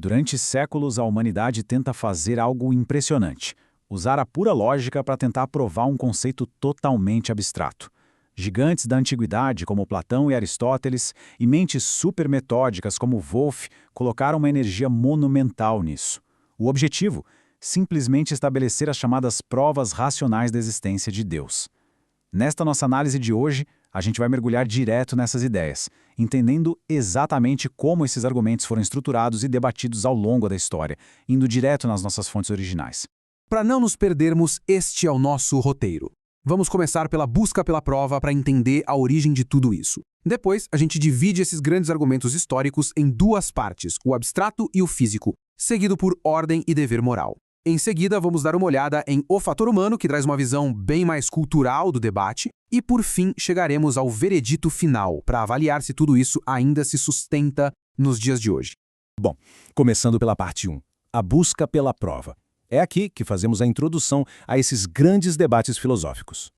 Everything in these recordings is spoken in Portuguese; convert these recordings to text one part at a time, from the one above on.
Durante séculos, a humanidade tenta fazer algo impressionante: usar a pura lógica para tentar provar um conceito totalmente abstrato. Gigantes da antiguidade, como Platão e Aristóteles, e mentes supermetódicas como Wolff, colocaram uma energia monumental nisso. O objetivo? Simplesmente estabelecer as chamadas provas racionais da existência de Deus. Nesta nossa análise de hoje, a gente vai mergulhar direto nessas ideias, entendendo exatamente como esses argumentos foram estruturados e debatidos ao longo da história, indo direto nas nossas fontes originais. Para não nos perdermos, este é o nosso roteiro. Vamos começar pela busca pela prova para entender a origem de tudo isso. Depois, a gente divide esses grandes argumentos históricos em duas partes, o abstrato e o físico, seguido por ordem e dever moral. Em seguida, vamos dar uma olhada em O Fator Humano, que traz uma visão bem mais cultural do debate, e por fim chegaremos ao veredito final, para avaliar se tudo isso ainda se sustenta nos dias de hoje. Bom, começando pela parte 1, a busca pela prova. É aqui que fazemos a introdução a esses grandes debates filosóficos.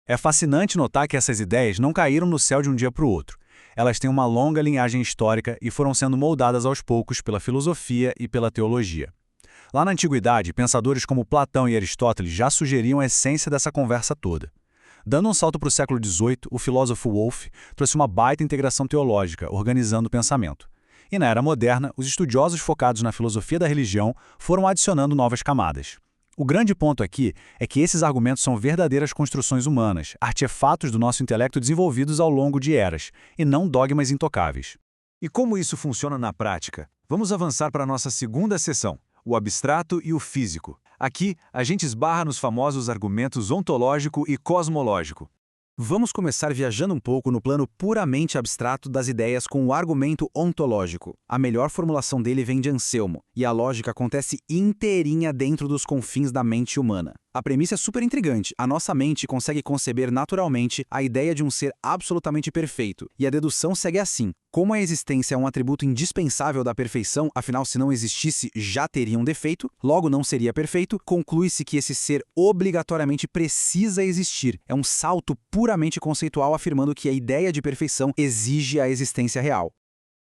É fascinante notar que essas ideias não caíram no céu de um dia para o outro. Elas têm uma longa linhagem histórica e foram sendo moldadas aos poucos pela filosofia e pela teologia. Lá na antiguidade, pensadores como Platão e Aristóteles já sugeriam a essência dessa conversa toda. Dando um salto para o século XVIII, o filósofo Wolff trouxe uma baita integração teológica, organizando o pensamento. E na era moderna, os estudiosos focados na filosofia da religião foram adicionando novas camadas. O grande ponto aqui é que esses argumentos são verdadeiras construções humanas, artefatos do nosso intelecto desenvolvidos ao longo de eras, e não dogmas intocáveis. E como isso funciona na prática? Vamos avançar para a nossa segunda seção, o abstrato e o físico. Aqui, a gente esbarra nos famosos argumentos ontológico e cosmológico. Vamos começar viajando um pouco no plano puramente abstrato das ideias com o argumento ontológico. A melhor formulação dele vem de Anselmo, e a lógica acontece inteirinha dentro dos confins da mente humana. A premissa é super intrigante. A nossa mente consegue conceber naturalmente a ideia de um ser absolutamente perfeito, e a dedução segue assim. Como a existência é um atributo indispensável da perfeição, afinal, se não existisse, já teria um defeito, logo não seria perfeito, conclui-se que esse ser obrigatoriamente precisa existir. É um salto puramente conceitual afirmando que a ideia de perfeição exige a existência real.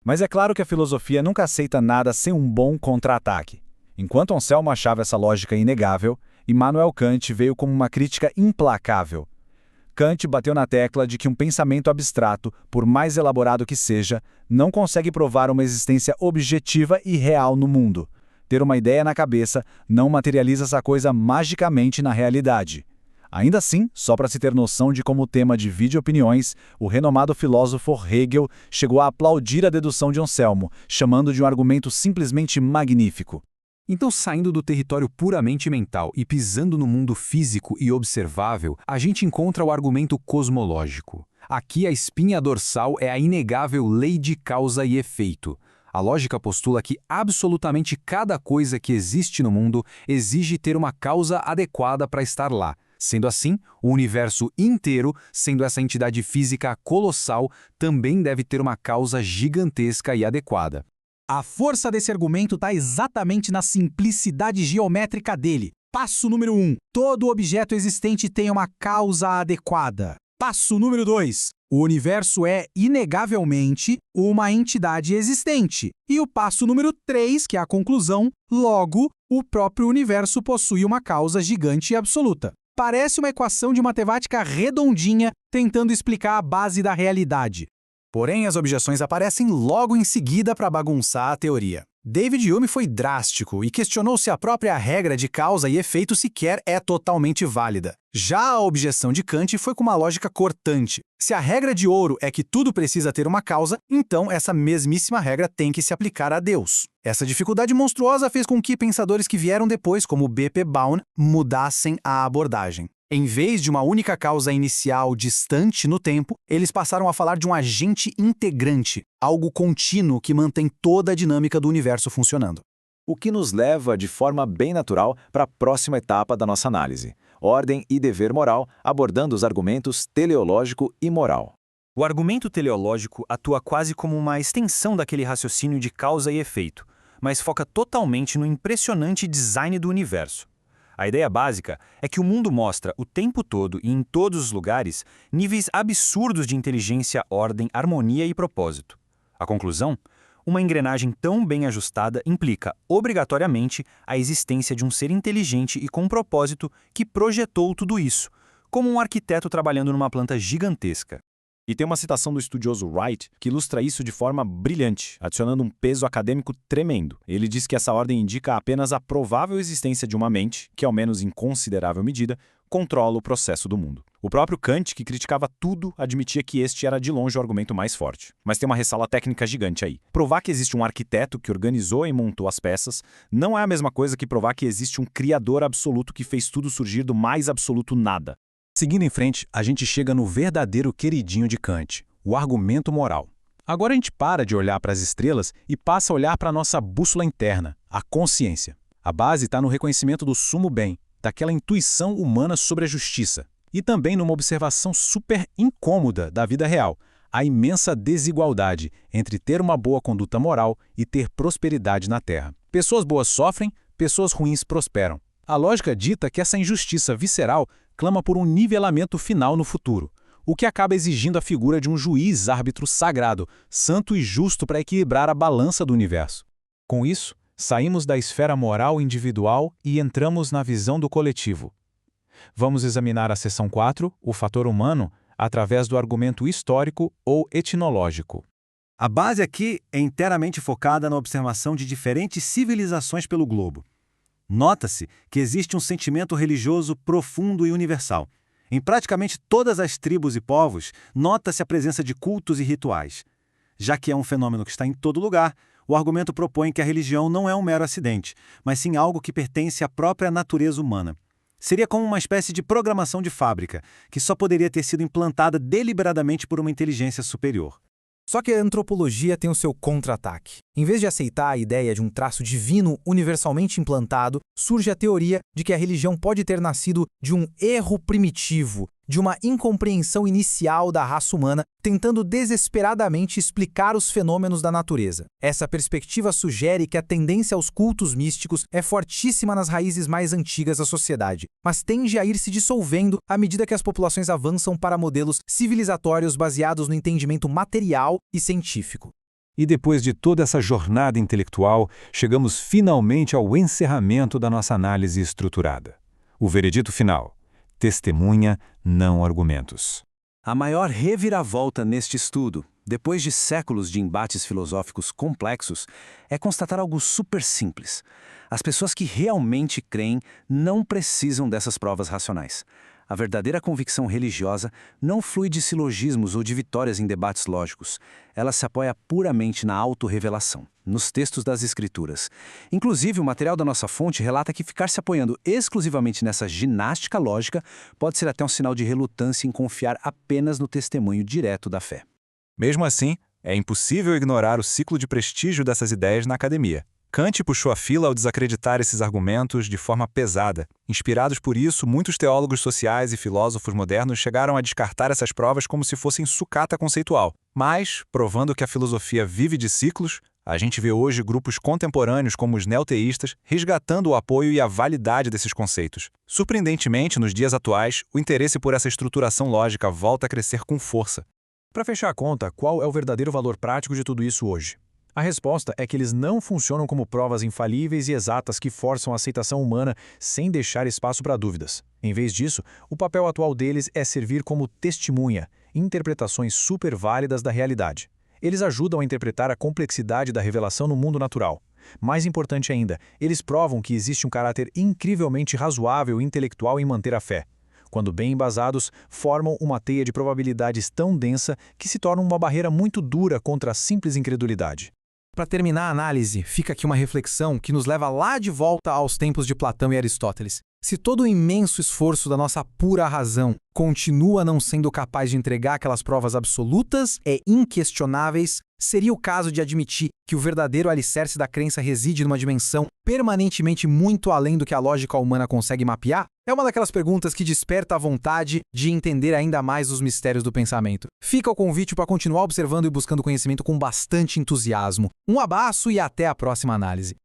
Mas é claro que a filosofia nunca aceita nada sem um bom contra-ataque. Enquanto Anselmo achava essa lógica inegável, Immanuel Kant veio como uma crítica implacável. Kant bateu na tecla de que um pensamento abstrato, por mais elaborado que seja, não consegue provar uma existência objetiva e real no mundo. Ter uma ideia na cabeça não materializa essa coisa magicamente na realidade. Ainda assim, só para se ter noção de como o tema divide opiniões, o renomado filósofo Hegel chegou a aplaudir a dedução de Anselmo, chamando de um argumento simplesmente magnífico. Então, saindo do território puramente mental e pisando no mundo físico e observável, a gente encontra o argumento cosmológico. Aqui a espinha dorsal é a inegável lei de causa e efeito. A lógica postula que absolutamente cada coisa que existe no mundo exige ter uma causa adequada para estar lá. Sendo assim, o universo inteiro, sendo essa entidade física colossal, também deve ter uma causa gigantesca e adequada. A força desse argumento está exatamente na simplicidade geométrica dele. Passo número 1. Todo objeto existente tem uma causa adequada. Passo número 2. O universo é, inegavelmente, uma entidade existente. E o passo número 3, que é a conclusão, logo, o próprio universo possui uma causa gigante e absoluta. Parece uma equação de matemática redondinha tentando explicar a base da realidade. Porém, as objeções aparecem logo em seguida para bagunçar a teoria. David Hume foi drástico e questionou se a própria regra de causa e efeito sequer é totalmente válida. Já a objeção de Kant foi com uma lógica cortante. Se a regra de ouro é que tudo precisa ter uma causa, então essa mesmíssima regra tem que se aplicar a Deus. Essa dificuldade monstruosa fez com que pensadores que vieram depois, como B.P. Baum, mudassem a abordagem. Em vez de uma única causa inicial distante no tempo, eles passaram a falar de um agente integrante, algo contínuo que mantém toda a dinâmica do universo funcionando. O que nos leva, de forma bem natural, para a próxima etapa da nossa análise: ordem e dever moral, abordando os argumentos teleológico e moral. O argumento teleológico atua quase como uma extensão daquele raciocínio de causa e efeito, mas foca totalmente no impressionante design do universo. A ideia básica é que o mundo mostra o tempo todo e em todos os lugares níveis absurdos de inteligência, ordem, harmonia e propósito. A conclusão? Uma engrenagem tão bem ajustada implica, obrigatoriamente, a existência de um ser inteligente e com um propósito que projetou tudo isso, como um arquiteto trabalhando numa planta gigantesca. E tem uma citação do estudioso Wright que ilustra isso de forma brilhante, adicionando um peso acadêmico tremendo. Ele diz que essa ordem indica apenas a provável existência de uma mente que, ao menos em considerável medida, controla o processo do mundo. O próprio Kant, que criticava tudo, admitia que este era de longe o argumento mais forte. Mas tem uma ressala técnica gigante aí. Provar que existe um arquiteto que organizou e montou as peças não é a mesma coisa que provar que existe um criador absoluto que fez tudo surgir do mais absoluto nada. Seguindo em frente, a gente chega no verdadeiro queridinho de Kant, o argumento moral. Agora a gente para de olhar para as estrelas e passa a olhar para a nossa bússola interna, a consciência. A base está no reconhecimento do sumo bem, daquela intuição humana sobre a justiça. E também numa observação super incômoda da vida real, a imensa desigualdade entre ter uma boa conduta moral e ter prosperidade na Terra. Pessoas boas sofrem, pessoas ruins prosperam. A lógica dita que essa injustiça visceral clama por um nivelamento final no futuro, o que acaba exigindo a figura de um juiz árbitro sagrado, santo e justo para equilibrar a balança do universo. Com isso, saímos da esfera moral individual e entramos na visão do coletivo. Vamos examinar a seção 4, o fator humano, através do argumento histórico ou etnológico. A base aqui é inteiramente focada na observação de diferentes civilizações pelo globo. Nota-se que existe um sentimento religioso profundo e universal. Em praticamente todas as tribos e povos, nota-se a presença de cultos e rituais. Já que é um fenômeno que está em todo lugar, o argumento propõe que a religião não é um mero acidente, mas sim algo que pertence à própria natureza humana. Seria como uma espécie de programação de fábrica, que só poderia ter sido implantada deliberadamente por uma inteligência superior. Só que a antropologia tem o seu contra-ataque. Em vez de aceitar a ideia de um traço divino universalmente implantado, surge a teoria de que a religião pode ter nascido de um erro primitivo, de uma incompreensão inicial da raça humana, tentando desesperadamente explicar os fenômenos da natureza. Essa perspectiva sugere que a tendência aos cultos místicos é fortíssima nas raízes mais antigas da sociedade, mas tende a ir se dissolvendo à medida que as populações avançam para modelos civilizatórios baseados no entendimento material e científico. E depois de toda essa jornada intelectual, chegamos finalmente ao encerramento da nossa análise estruturada. O veredito final: testemunha, não argumentos. A maior reviravolta neste estudo, depois de séculos de embates filosóficos complexos, é constatar algo super simples. As pessoas que realmente creem não precisam dessas provas racionais. A verdadeira convicção religiosa não flui de silogismos ou de vitórias em debates lógicos. Ela se apoia puramente na autorrevelação, nos textos das Escrituras. Inclusive, o material da nossa fonte relata que ficar se apoiando exclusivamente nessa ginástica lógica pode ser até um sinal de relutância em confiar apenas no testemunho direto da fé. Mesmo assim, é impossível ignorar o ciclo de prestígio dessas ideias na academia. Kant puxou a fila ao desacreditar esses argumentos de forma pesada. Inspirados por isso, muitos teólogos sociais e filósofos modernos chegaram a descartar essas provas como se fossem sucata conceitual. Mas, provando que a filosofia vive de ciclos, a gente vê hoje grupos contemporâneos como os neoteístas resgatando o apoio e a validade desses conceitos. Surpreendentemente, nos dias atuais, o interesse por essa estruturação lógica volta a crescer com força. Para fechar a conta, qual é o verdadeiro valor prático de tudo isso hoje? A resposta é que eles não funcionam como provas infalíveis e exatas que forçam a aceitação humana sem deixar espaço para dúvidas. Em vez disso, o papel atual deles é servir como testemunha, interpretações super válidas da realidade. Eles ajudam a interpretar a complexidade da revelação no mundo natural. Mais importante ainda, eles provam que existe um caráter incrivelmente razoável e intelectual em manter a fé. Quando bem embasados, formam uma teia de probabilidades tão densa que se tornam uma barreira muito dura contra a simples incredulidade. Para terminar a análise, fica aqui uma reflexão que nos leva lá de volta aos tempos de Platão e Aristóteles. Se todo o imenso esforço da nossa pura razão continua não sendo capaz de entregar aquelas provas absolutas e inquestionáveis, seria o caso de admitir que o verdadeiro alicerce da crença reside numa dimensão permanentemente muito além do que a lógica humana consegue mapear? É uma daquelas perguntas que desperta a vontade de entender ainda mais os mistérios do pensamento. Fica o convite para continuar observando e buscando conhecimento com bastante entusiasmo. Um abraço e até a próxima análise.